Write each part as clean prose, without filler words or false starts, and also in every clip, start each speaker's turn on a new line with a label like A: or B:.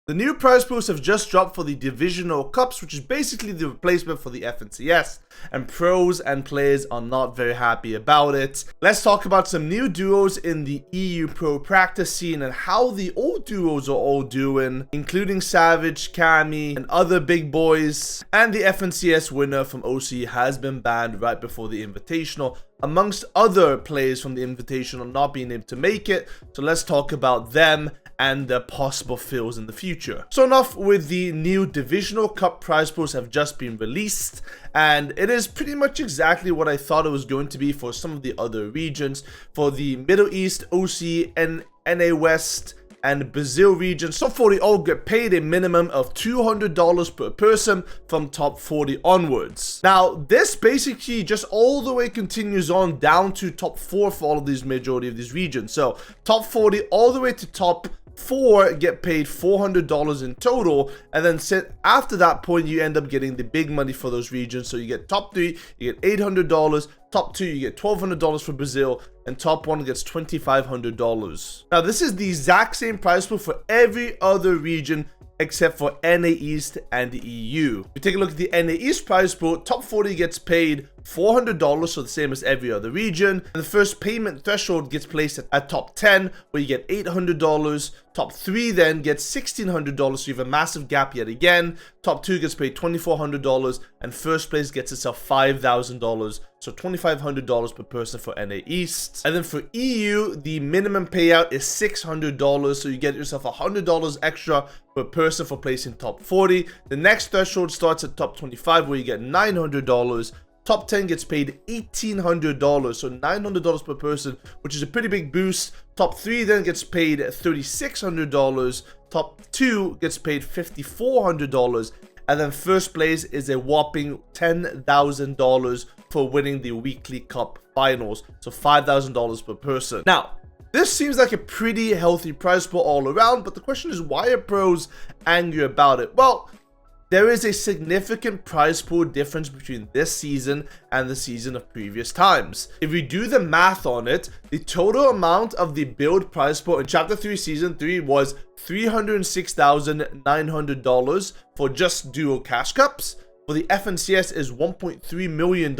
A: The new prize pools have just dropped for the Divisional Cups, which is basically the replacement for the FNCS, and pros and players are not very happy about it. Let's talk about some new duos in the EU Pro practice scene and how the old duos are all doing, including Savage, Kami, and other big boys. And the FNCS winner from OC has been banned right before the Invitational, amongst other players from the Invitational not being able to make it. So let's talk about them and their possible fills in the future. So enough with the new Divisional Cup prize pools have just been released, and it is pretty much exactly what I thought it was going to be for some of the other regions. For the Middle East, OC, and NA West, and Brazil regions, top 40 all get paid a minimum of $200 per person from top 40 onwards. Now, this basically just all the way continues on down to top 4 for all of these majority of these regions. So top 40 all the way to top 4 get paid $400 in total, and then after that point you end up getting the big money for those regions. So you get top 3, you get $800, top 2 you get $1,200 for Brazil, and top 1 gets $2,500. Now this is the exact same prize pool for every other region except for NA East and the EU. If you take a look at the NA East prize pool, top 40 gets paid $400, so the same as every other region. And the first payment threshold gets placed at top 10, where you get $800. Top 3 then gets $1,600, so you have a massive gap yet again. Top 2 gets paid $2,400, and first place gets itself $5,000, so $2,500 per person for NA East. And then for EU, the minimum payout is $600, so you get yourself $100 extra per person for placing top 40. The next threshold starts at top 25, where you get $900. Top 10 gets paid $1,800, so $900 per person, which is a pretty big boost. Top 3 then gets paid $3,600. Top 2 gets paid $5,400. And then first place is a whopping $10,000 for winning the weekly cup finals, so $5,000 per person. Now, this seems like a pretty healthy prize pool all around, but the question is, why are pros angry about it? Well, there is a significant prize pool difference between this season and the season of previous times. If we do the math on it, the total amount of the build prize pool in Chapter 3 Season 3 was $306,900 for just duo cash cups. For the FNCS is $1.3 million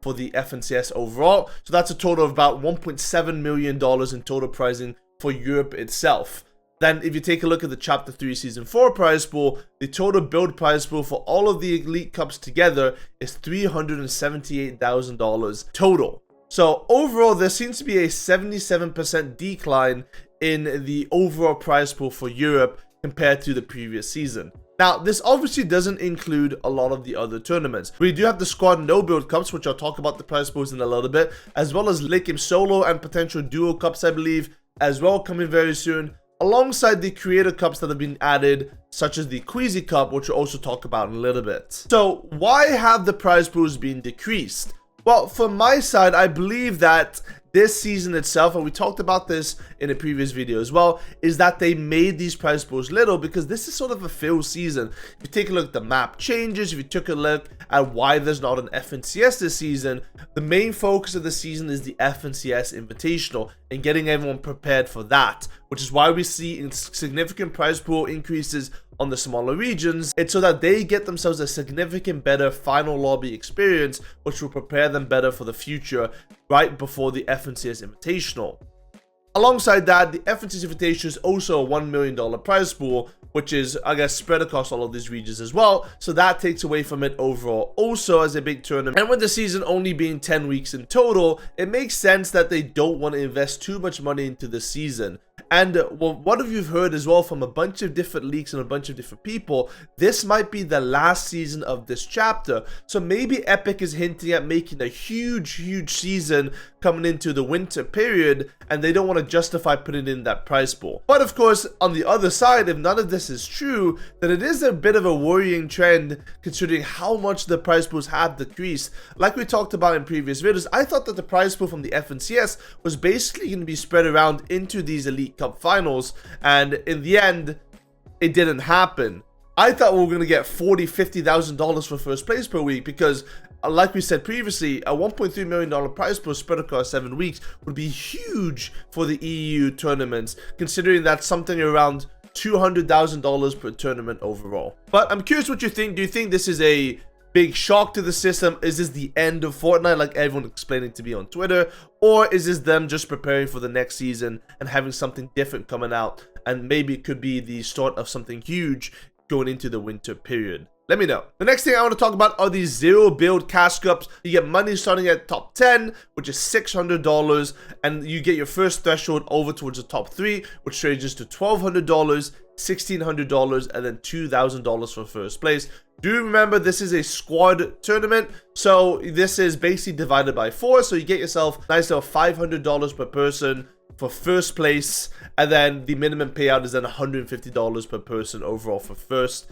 A: for the FNCS overall. So that's a total of about $1.7 million in total pricing for Europe itself. Then if you take a look at the Chapter 3 Season 4 prize pool, the total build prize pool for all of the Elite Cups together is $378,000 total. So overall, there seems to be a 77% decline in the overall prize pool for Europe compared to the previous season. Now, this obviously doesn't include a lot of the other tournaments. We do have the Squad No Build Cups, which I'll talk about the prize pools in a little bit, as well as Late Game Solo and potential Duo Cups, I believe, as well, coming very soon, alongside the Creator Cups that have been added, such as the Queasy Cup, which we'll also talk about in a little bit. So, why have the prize pools been decreased? Well, from my side, I believe that this season itself, and we talked about this in a previous video as well, is that they made these prize pools little because this is sort of a fill season. If you take a look at the map changes, if you took a look at why there's not an FNCS this season, the main focus of the season is the FNCS Invitational and getting everyone prepared for that, which is why we see significant prize pool increases on the smaller regions. It's so that they get themselves a significant better final lobby experience, which will prepare them better for the future right before the FNCS Invitational. Alongside that, the FNCS Invitational is also a $1 million prize pool, which is, I guess, spread across all of these regions as well. So that takes away from it overall also as a big tournament. And with the season only being 10 weeks in total, it makes sense that they don't want to invest too much money into the season. And what have you heard as well from a bunch of different leaks and a bunch of different people, this might be the last season of this chapter. So maybe Epic is hinting at making a huge season coming into the winter period, and they don't want to justify putting in that prize pool. But of course, on the other side, if none of this is true, then it is a bit of a worrying trend considering how much the prize pools have decreased. Like we talked about in previous videos, I thought that the prize pool from the FNCS was basically going to be spread around into these Elite Cup finals, and in the end, it didn't happen. I thought we were going to get $40,000-$50,000 for first place per week because, like we said previously, a $1.3 million prize pool spread across 7 weeks would be huge for the EU tournaments, considering that something around $200,000 per tournament overall. But I'm curious what you think. Do you think this is a big shock to the system? Is this the end of Fortnite like everyone explaining to me on Twitter? Or is this them just preparing for the next season and having something different coming out? And maybe it could be the start of something huge going into the winter period. Let me know. The next thing I want to talk about are these zero build cash cups. You get money starting at top 10, which is $600, and you get your first threshold over towards the top 3, which ranges to $1,200, $1,600, and then $2,000 for first place. Do remember, this is a squad tournament, so this is basically divided by 4, so you get yourself a nice little $500 per person for first place, and then the minimum payout is then $150 per person overall for first.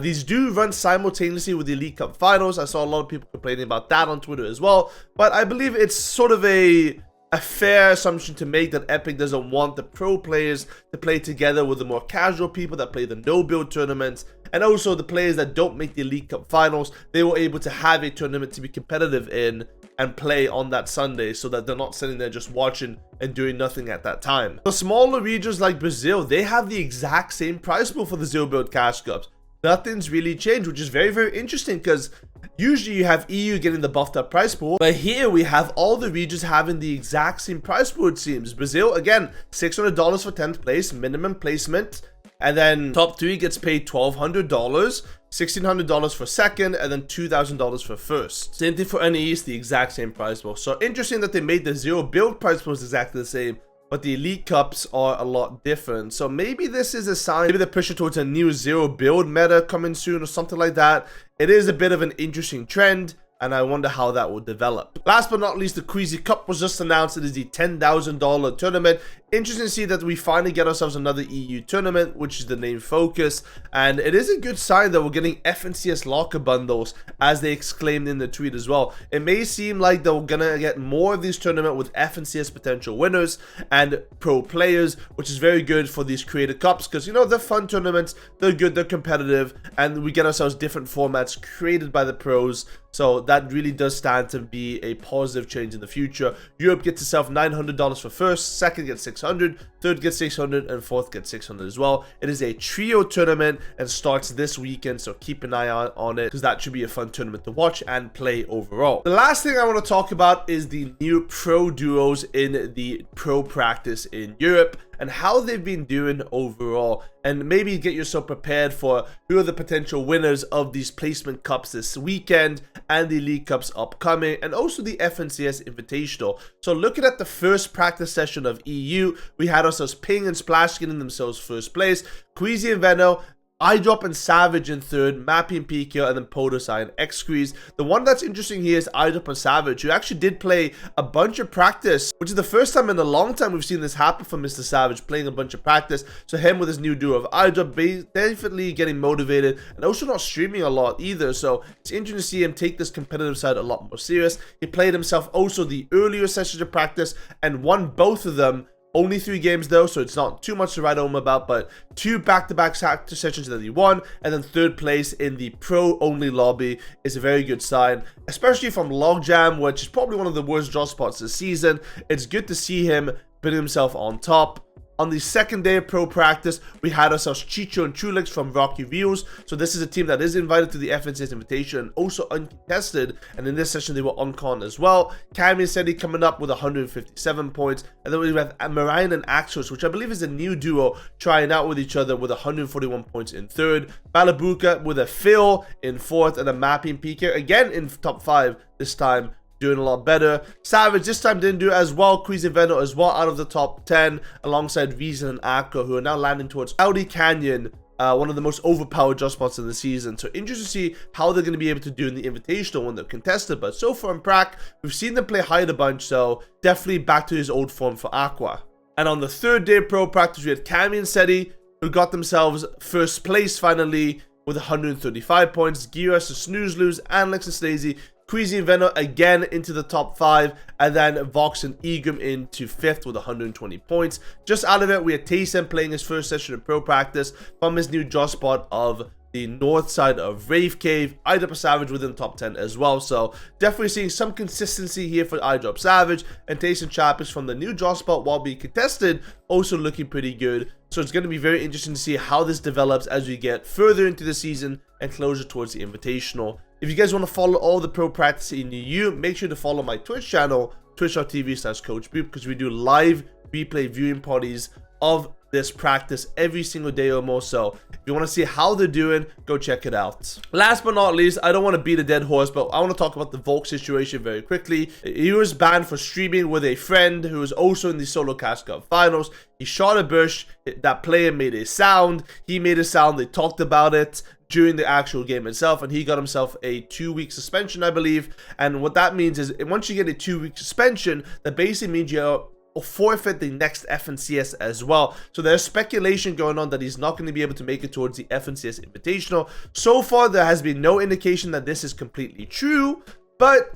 A: These do run simultaneously with the Elite Cup finals. I saw a lot of people complaining about that on Twitter as well, but I believe it's sort of a fair assumption to make that Epic doesn't want the pro players to play together with the more casual people that play the no build tournaments, and also the players that don't make the Elite Cup finals. They were able to have a tournament to be competitive in and play on that Sunday, so that they're not sitting there just watching and doing nothing at that time. The smaller regions like Brazil, they have the exact same prize pool for the zero build cash cups. Nothing's really changed, which is very, very interesting, because usually you have EU getting the buffed up prize pool, but here we have all the regions having the exact same prize pool, it seems. Brazil, again, $600 for 10th place, minimum placement, and then top 3 gets paid $1,200, $1,600 for second, and then $2,000 for first. Same thing for NES, the exact same prize pool. So interesting that they made the zero build prize pools exactly the same, but the Elite Cups are a lot different. So maybe this is a sign, maybe they're pushing towards a new zero build meta coming soon or something like that. It is a bit of an interesting trend, and I wonder how that will develop. Last but not least, the Queasy Cup was just announced. It is the $10,000 tournament. Interesting to see that we finally get ourselves another EU tournament, which is the main focus, and it is a good sign that we're getting FNCS locker bundles, as they exclaimed in the tweet as well. It may seem like they're gonna get more of these tournaments with FNCS potential winners and pro players, which is very good for these creator cups, because you know, they're fun tournaments, they're good, they're competitive, and we get ourselves different formats created by the pros. So that really does stand to be a positive change in the future. Europe gets itself $900 for first, second gets $600, third gets $600, and fourth gets $600 as well. It is a trio tournament and starts this weekend, so keep an eye on it, because that should be a fun tournament to watch and play overall. The last thing I want to talk about is the new pro duos in the pro practice in Europe and how they've been doing overall, and maybe get yourself prepared for who are the potential winners of these placement cups this weekend and the Elite Cups upcoming, and also the FNCS Invitational. So looking at the first practice session of EU, we had ourselves Ping and Splash getting themselves first place, Queasy and Veno, iDrop and Savage in third, Mappy and PQ, and then Podosai and X-Squeeze. The one that's interesting here is iDrop and Savage, who actually did play a bunch of practice, which is the first time in a long time we've seen this happen for Mr. Savage, playing a bunch of practice. So him with his new duo of iDrop definitely getting motivated, and also not streaming a lot either. So it's interesting to see him take this competitive side a lot more serious. He played himself also the earlier sessions of practice and won both of them. Only 3 games though, so it's not too much to write home about, but 2 back-to-back sessions that he won, and then third place in the pro-only lobby is a very good sign, especially from Logjam, which is probably one of the worst draw spots this season. It's good to see him putting himself on top. On the second day of pro practice, we had ourselves Chicho and Chulix from Rocky Views. So this is a team that is invited to the FNCS Invitation and also uncontested. And in this session, they were uncon as well. Cami Sedi coming up with 157 points. And then we have Marian and Axos, which I believe is a new duo trying out with each other with 141 points in third. Balabuka with a Phil in fourth, and a Mappy and PK again in top 5 this time, doing a lot better. Savage this time didn't do as well. Queasy Veno as well out of the top 10, alongside Reason and Aqua, who are now landing towards Cloudy Canyon, one of the most overpowered just spots in the season. So interesting to see how they're going to be able to do in the Invitational when they're contested. But so far in Prac, we've seen them play hide a bunch, so definitely back to his old form for Aqua. And on the third day of pro practice, we had Cami and Seti, who got themselves first place finally with 135 points. Giras, Snooze Lose, Anlex and Slazy, Queasy and Veno again into the top 5, and then Vox and Egum into 5th with 120 points. Just out of it, we had Taysen playing his first session of pro practice from his new draw spot of the north side of Rave Cave. iDrop Savage within the top 10 as well. So definitely seeing some consistency here for iDrop Savage, and Tayson Champions from the new draw spot while being contested also looking pretty good. So it's going to be very interesting to see how this develops as we get further into the season and closer towards the Invitational. If you guys want to follow all the pro practice in EU, make sure to follow my Twitch channel, twitch.tv/CoachBoop, because we do live replay viewing parties of this practice every single day or more. So if you want to see how they're doing, go check it out. Last but not least, I don't want to beat a dead horse, but I want to talk about the Volk situation very quickly. He was banned for streaming with a friend who was also in the Solo Cash Cup finals. He shot a bush, that player made a sound, he made a sound, they talked about it during the actual game itself, and he got himself a 2-week suspension, I believe. And what that means is, once you get a 2-week suspension, that basically means you're forfeit the next FNCS as well. So there's speculation going on that he's not going to be able to make it towards the FNCS Invitational. So far, there has been no indication that this is completely true, but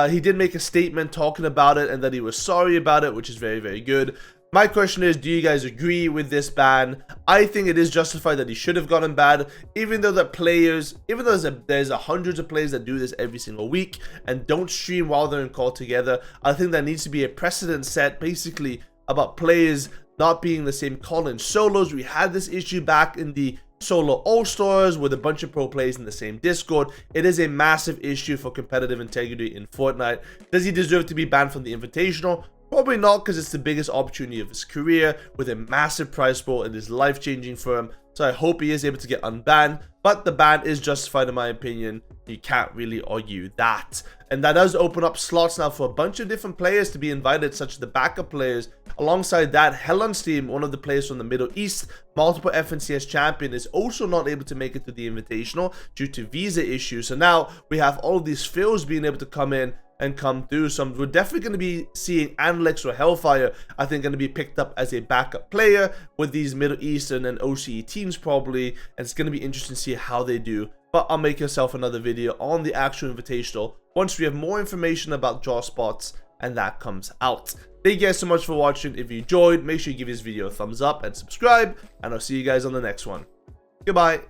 A: he did make a statement talking about it and that he was sorry about it, which is very, very good. My question is, do you guys agree with this ban? I think it is justified that he should have gotten banned, even though there's hundreds of players that do this every single week and don't stream while they're in call together. I think there needs to be a precedent set, basically, about players not being the same call in solos. We had this issue back in the Solo All-Stars with a bunch of pro players in the same Discord. It is a massive issue for competitive integrity in Fortnite. Does he deserve to be banned from the Invitational? Probably not, because it's the biggest opportunity of his career with a massive prize pool and is life-changing for him. So I hope he is able to get unbanned, but the ban is justified in my opinion. You can't really argue that. And that does open up slots now for a bunch of different players to be invited, such as the backup players. Alongside that, Helen's team, one of the players from the Middle East, multiple FNCS champion, is also not able to make it to the Invitational due to visa issues. So now we have all of these fills being able to come in and come through. So we're definitely going to be seeing Anlex or Hellfire, I think, going to be picked up as a backup player with these Middle Eastern and OCE teams probably, and it's going to be interesting to see how they do. But I'll make yourself another video on the actual Invitational once we have more information about draw spots and that comes out. Thank you guys so much for watching. If you enjoyed, make sure you give this video a thumbs up and subscribe, and I'll see you guys on the next one. Goodbye.